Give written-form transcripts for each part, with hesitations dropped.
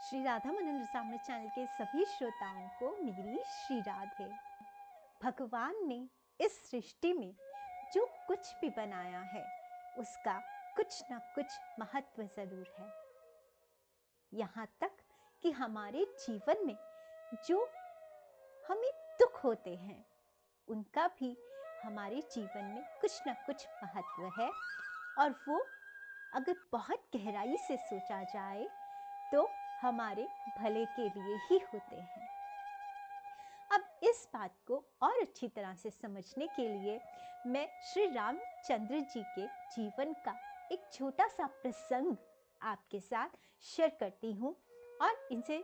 श्री राधा मनोरंजन सामने चैनल के सभी श्रोताओं को मेरी श्री राधे। भगवान ने इस सृष्टि में जो कुछ भी बनाया है उसका कुछ ना कुछ महत्व जरूर है। यहाँ तक कि हमारे जीवन में जो हमें दुख होते हैं उनका भी हमारे जीवन में कुछ ना कुछ महत्व है, और वो अगर बहुत गहराई से सोचा जाए तो हमारे भले के लिए ही होते हैं। अब इस बात को और अच्छी तरह से समझने के लिए मैं श्री रामचंद्र जी के जीवन का एक छोटा सा प्रसंग आपके साथ शेयर करती हूँ और इनसे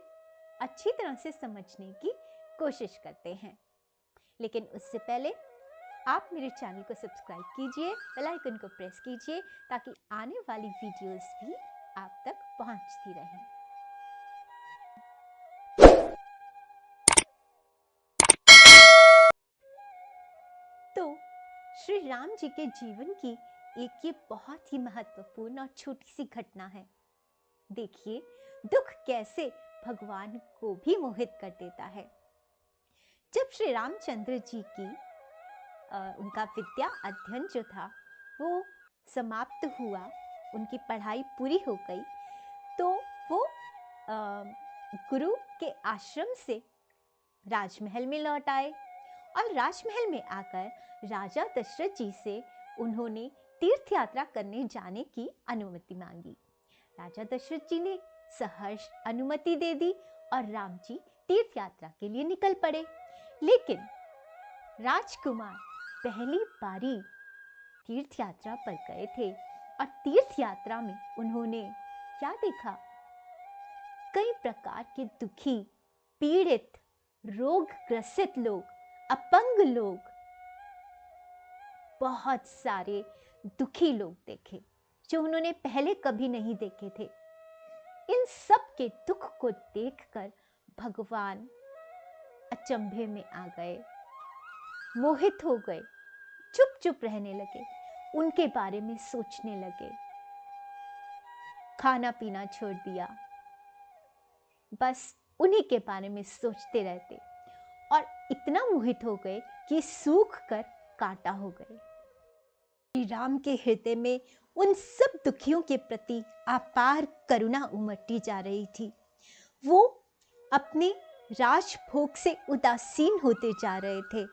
अच्छी तरह से समझने की कोशिश करते हैं। लेकिन उससे पहले आप मेरे चैनल को सब्सक्राइब कीजिए, बेल आइकन को प्रेस कीजिए ताकि आने वाली वीडियोस भी आप तक पहुंचती रहें। तो श्री राम जी के जीवन की एक ये बहुत ही महत्वपूर्ण और छोटी सी घटना है। देखिए दुख कैसे भगवान को भी मोहित कर देता है। जब श्री रामचंद्र जी की उनका विद्या अध्ययन जो था वो समाप्त हुआ, उनकी पढ़ाई पूरी हो गई, तो वो गुरु के आश्रम से राजमहल में लौट आए और राजमहल में आकर राजा दशरथ जी से उन्होंने तीर्थ यात्रा करने जाने की अनुमति मांगी। राजा दशरथ जी ने सहर्ष अनुमति दे दी और राम जी तीर्थ यात्रा के लिए निकल पड़े। लेकिन राजकुमार पहली बारी तीर्थ यात्रा पर गए थे और तीर्थ यात्रा में उन्होंने क्या देखा? कई प्रकार के दुखी, पीड़ित, रोग ग्रसित लोग, अपंग लोग, बहुत सारे दुखी लोग देखे जो उन्होंने पहले कभी नहीं देखे थे। इन सब के दुख को देखकर भगवान अचंभे में आ गए, मोहित हो गए, चुप चुप रहने लगे, उनके बारे में सोचने लगे, खाना पीना छोड़ दिया, बस उन्हीं के बारे में सोचते रहते और इतना मोहित हो गए कि सूख कर कांटा हो गए। श्री राम के हृदय में उन सब दुखियों के प्रति अपार करुणा उमड़ती जा रही थी। वो अपने राजभोग से उदासीन होते जा रहे थे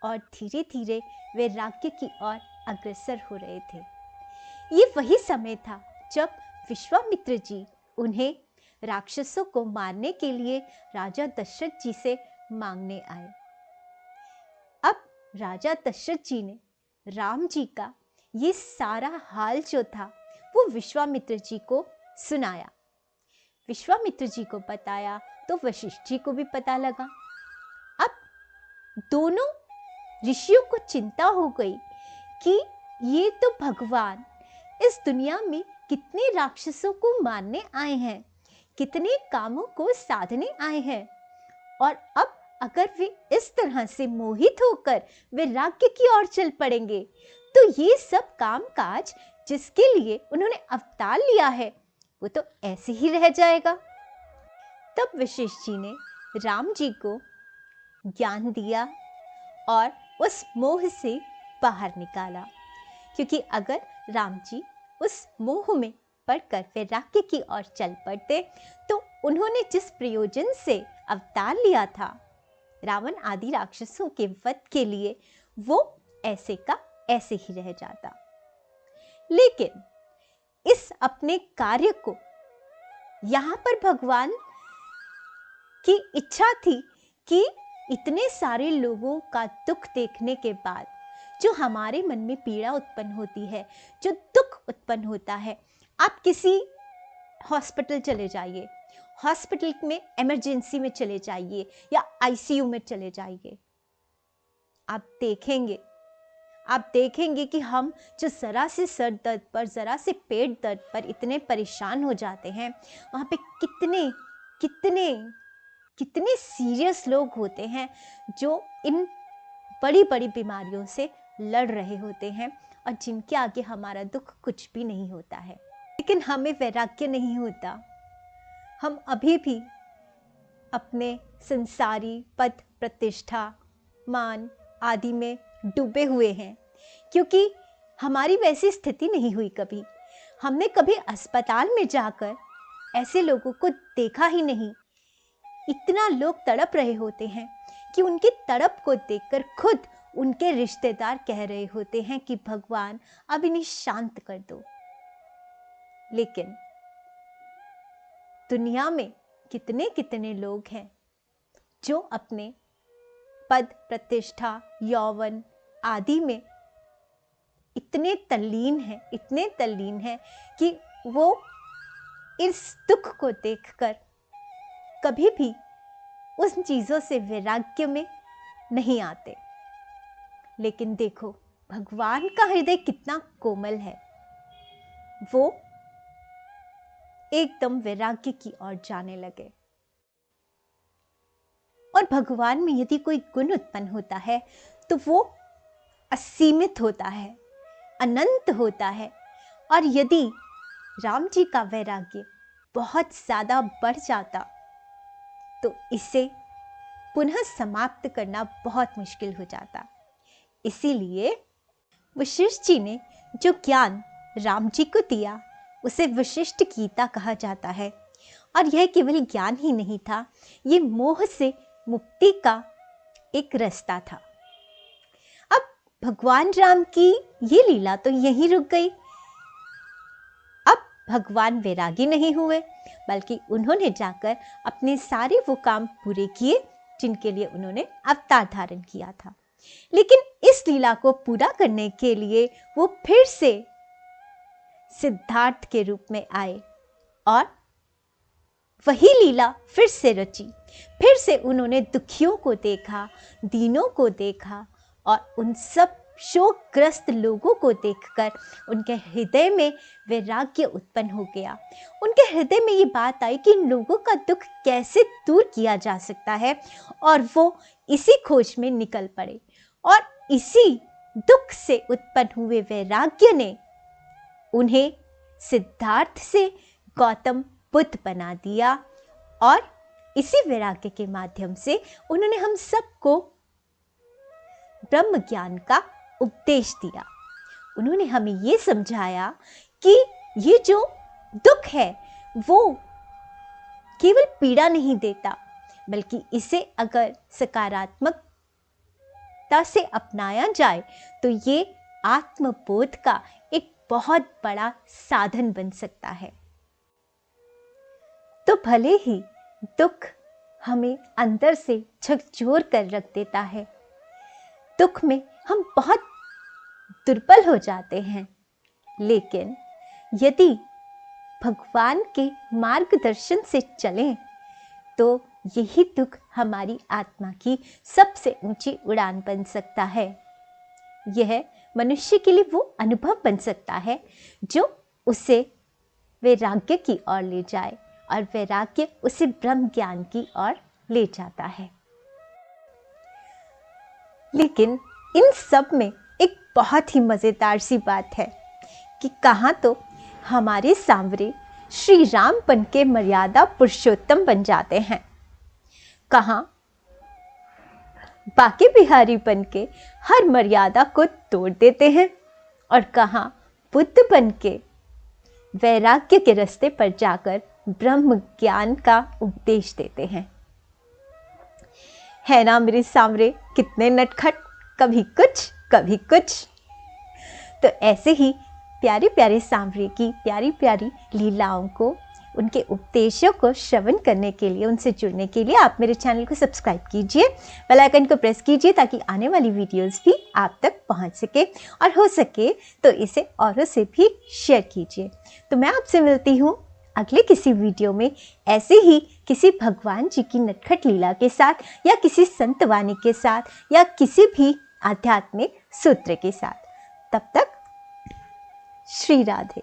और धीरे धीरे वे राज्य की ओर अग्रसर हो रहे थे। ये वही समय था जब विश्वामित्र जी उन्हें राक्षसों को मारने के लिए राजा दशरथ जी से मांगने आए। अब राजा दशरथ जी ने राम जी का ये सारा हाल जो था वो विश्वामित्र जी को सुनाया। विश्वामित्र जी को बताया तो वशिष्ठ जी को भी पता लगा। अब दोनों ऋषियों को चिंता हो गई कि ये तो भगवान इस दुनिया में कितने राक्षसों को मारने आए हैं, कितने कामों को साधने आए हैं, और अब अगर वे इस तरह से मोहित होकर वे राज्य की ओर चल पड़ेंगे तो ये सब कामकाज जिसके लिए उन्होंने अवतार लिया है वो तो ऐसे ही रह जाएगा। तब वशिष्ठ जी ने राम जी को ज्ञान दिया और उस मोह से बाहर निकाला, क्योंकि अगर राम जी उस मोह में पड़कर वे राज्य की ओर चल पड़ते तो उन्होंने जिस प्रयोजन से अवतार लिया था रावण आदि राक्षसों के वध के लिए, वो ऐसे का ऐसे ही रह जाता। लेकिन इस अपने कार्य को यहाँ पर भगवान की इच्छा थी कि इतने सारे लोगों का दुख देखने के बाद जो हमारे मन में पीड़ा उत्पन्न होती है, जो दुख उत्पन्न होता है, आप किसी हॉस्पिटल चले जाइए, हॉस्पिटल में इमरजेंसी में चले जाइए या आईसीयू में चले जाइए, आप देखेंगे कि हम जो जरा से सर दर्द पर, जरा से पेट दर्द पर इतने परेशान हो जाते हैं, वहाँ पे कितने कितने कितने सीरियस लोग होते हैं जो इन बड़ी बड़ी बीमारियों से लड़ रहे होते हैं और जिनके आगे हमारा दुख कुछ भी नहीं होता है। लेकिन हमें वैराग्य नहीं होता, हम अभी भी अपने संसारी पद प्रतिष्ठा मान आदि में डूबे हुए हैं, क्योंकि हमारी वैसी स्थिति नहीं हुई कभी। हमने कभी अस्पताल में जाकर ऐसे लोगों को देखा ही नहीं। इतना लोग तड़प रहे होते हैं कि उनकी तड़प को देखकर खुद उनके रिश्तेदार कह रहे होते हैं कि भगवान अब इन्हें शांत कर दो। लेकिन दुनिया में कितने कितने लोग हैं जो अपने पद प्रतिष्ठा यौवन आदि में इतने तल्लीन हैं कि वो इस दुख को देखकर कभी भी उन चीज़ों से वैराग्य में नहीं आते। लेकिन देखो, भगवान का हृदय कितना कोमल है। वो एकदम वैराग्य की ओर जाने लगे। और भगवान में यदि कोई गुण उत्पन्न होता है तो वो असीमित होता है, अनंत होता है। और यदि राम जी का वैराग्य बहुत ज़्यादा बढ़ जाता तो इसे पुनः समाप्त करना बहुत मुश्किल हो जाता। इसीलिए वशिष्ठ जी ने जो ज्ञान राम जी को दिया उसे वशिष्ठ गीता कहा जाता है। और यह केवल ज्ञान ही नहीं था, ये मोह से मुक्ति का एक रास्ता था। अब भगवान राम की ये लीला तो यहीं रुक गई। अब भगवान वैरागी नहीं हुए, बल्कि उन्होंने जाकर अपने सारे वो काम पूरे किए जिनके लिए उन्होंने अवतार धारण किया था। लेकिन इस लीला को पूरा करने के लिए वो फिर से सिद्धार्थ के रूप में आए और वही लीला फिर से रची। फिर से उन्होंने दुखियों को देखा, दीनों को देखा और उन सब शोकग्रस्त लोगों को देखकर उनके हृदय में वैराग्य उत्पन्न हो गया। उनके हृदय में ये बात आई कि इन लोगों का दुख कैसे दूर किया जा सकता है, और वो इसी खोज में निकल पड़े। और इसी दुख से उत्पन्न हुए वैराग्य ने उन्हें सिद्धार्थ से गौतम बुद्ध बना दिया। और इसी वैराग्य के माध्यम से उन्होंने हम सबको ब्रह्म ज्ञान का उपदेश दिया। उन्होंने हमें ये समझाया कि ये जो दुख है वो केवल पीड़ा नहीं देता, बल्कि इसे अगर सकारात्मकता से अपनाया जाए तो ये आत्मबोध का एक बहुत बड़ा साधन बन सकता है। तो भले ही दुख हमें अंदर से झकझोर कर रख देता है, दुख में हम बहुत दुर्बल हो जाते हैं, लेकिन यदि भगवान के मार्गदर्शन से चलें तो यही दुख हमारी आत्मा की सबसे ऊंची उड़ान बन सकता है। यह मनुष्य के लिए वो अनुभव बन सकता है जो उसे वैराग्य की ओर ले जाए, और वैराग्य उसे ब्रह्म ज्ञान की ओर ले जाता है। लेकिन इन सब में एक बहुत ही मज़ेदार सी बात है कि कहाँ तो हमारे सांवरे श्री राम बन के मर्यादा पुरुषोत्तम बन जाते हैं, कहाँ बाके बिहारी बन के हर मर्यादा को तोड़ देते हैं, और कहाँ बुद्ध बन के वैराग्य के रास्ते पर जाकर ब्रह्म ज्ञान का उपदेश देते हैं। है ना मेरे सांवरे कितने नटखट, कभी कुछ कभी कुछ। तो ऐसे ही प्यारे प्यारे सांवरे की प्यारी प्यारी लीलाओं को, उनके उपदेशों को श्रवण करने के लिए, उनसे जुड़ने के लिए आप मेरे चैनल को सब्सक्राइब कीजिए, बेल आइकन को प्रेस कीजिए ताकि आने वाली वीडियोस भी आप तक पहुंच सके, और हो सके तो इसे औरों से भी शेयर कीजिए। तो मैं आपसे मिलती हूँ अगले किसी वीडियो में ऐसे ही किसी भगवान जी की नटखट लीला के साथ, या किसी संत वाणी के साथ, या किसी भी आध्यात्मिक सूत्र के साथ। तब तक श्री राधे।